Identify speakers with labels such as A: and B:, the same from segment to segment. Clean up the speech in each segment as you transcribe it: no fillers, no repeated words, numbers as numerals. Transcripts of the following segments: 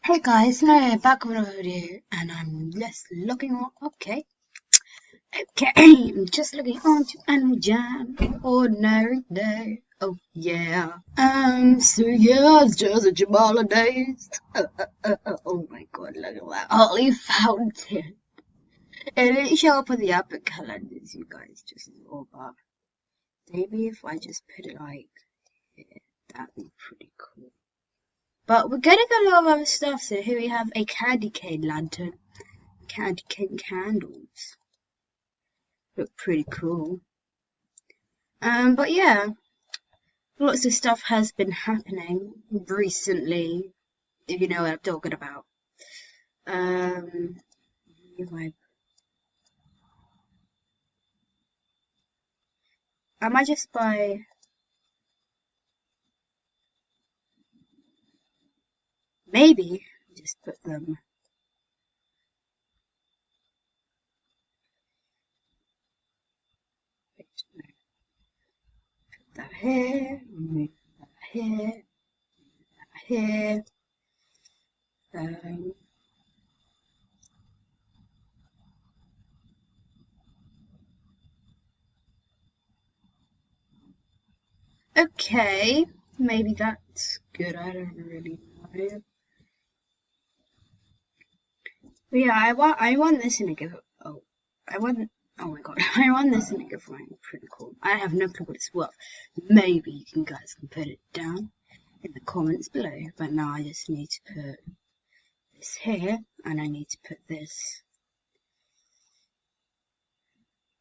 A: Hey guys, no, back with another video, and I'm just looking on. Okay, I'm just looking on to Animal Jam, ordinary day. Oh yeah. So yeah, it's just a Jamala days. Oh my God, look at that holy fountain. It didn't show up on the upper calendars, you guys just saw, but maybe if I just put it like here, that'd be pretty cool. But we're getting a lot of other stuff, so here we have a candy cane lantern. Candy cane candles. Look pretty cool. But yeah, lots of stuff has been happening recently, if you know what I'm talking about. If I might just buy... Maybe just put them... Put that here, move that here, that here. Okay, maybe that's good. I don't really know. But yeah, I want this in a giveaway. Oh my God, I want this in a giveaway. Pretty cool. I have no clue what it's worth. Maybe you guys can put it down in the comments below. But now I just need to put this here, and I need to put this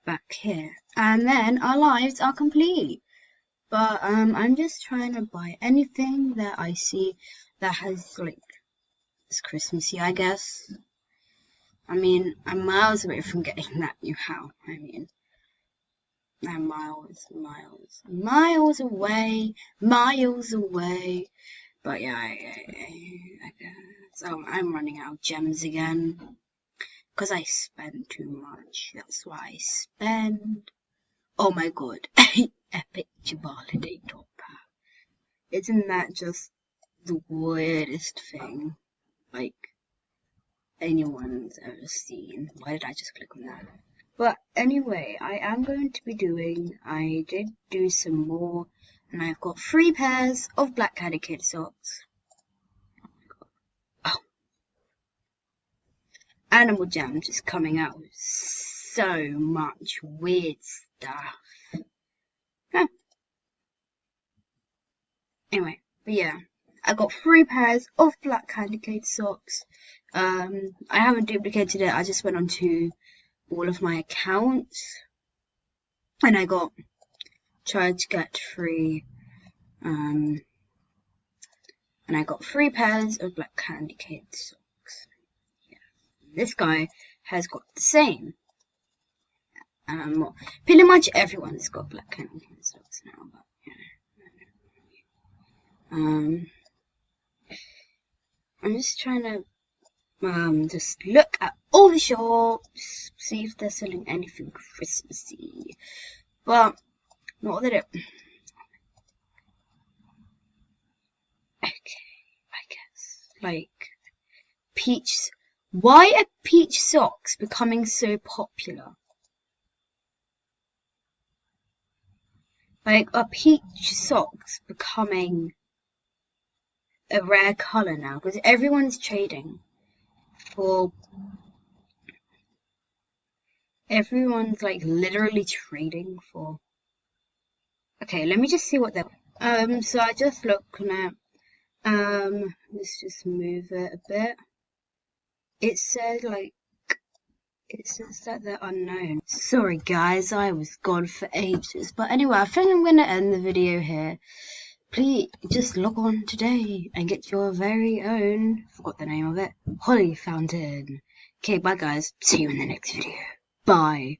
A: back here, and then our lives are complete. But I'm just trying to buy anything that I see that has like it's Christmassy, I guess. I mean, I'm miles away from getting that new house. I mean, I'm miles away, miles away. But yeah, so I'm running out of gems again. Because I spend too much. That's why I spend. Oh my God, epic Jabali top pack. Isn't that just the weirdest thing? Like, anyone's ever seen. Why did I just click on that? But anyway, I am going to be I did do some more, and I've got 3 pairs of black candy cane socks. Oh. Animal Jam just coming out with so much weird stuff. Huh. Anyway, but yeah, I got 3 pairs of black candy cane socks. I haven't duplicated it. I just went onto all of my accounts, and I tried to get free, and I got 3 pairs of black candy cane socks. Yeah. This guy has got the same. Pretty much everyone's got black candy cane socks now, but yeah. I'm just trying to just look at all the shops, see if they're selling anything Christmassy. But not that it. Okay, I guess like peach. Why are peach socks becoming so popular? Like, are peach socks becoming a rare color now? Because everyone's trading for. Everyone's like literally trading for. Okay, let me just see what they're. So I just looked now. Let's just move it a bit. It says that they're unknown. Sorry guys, I was gone for ages. But anyway, I think I'm gonna end the video here. Please just log on today and get your very own, forgot the name of it, Holly Fountain. Okay, bye guys. See you in the next video. Bye.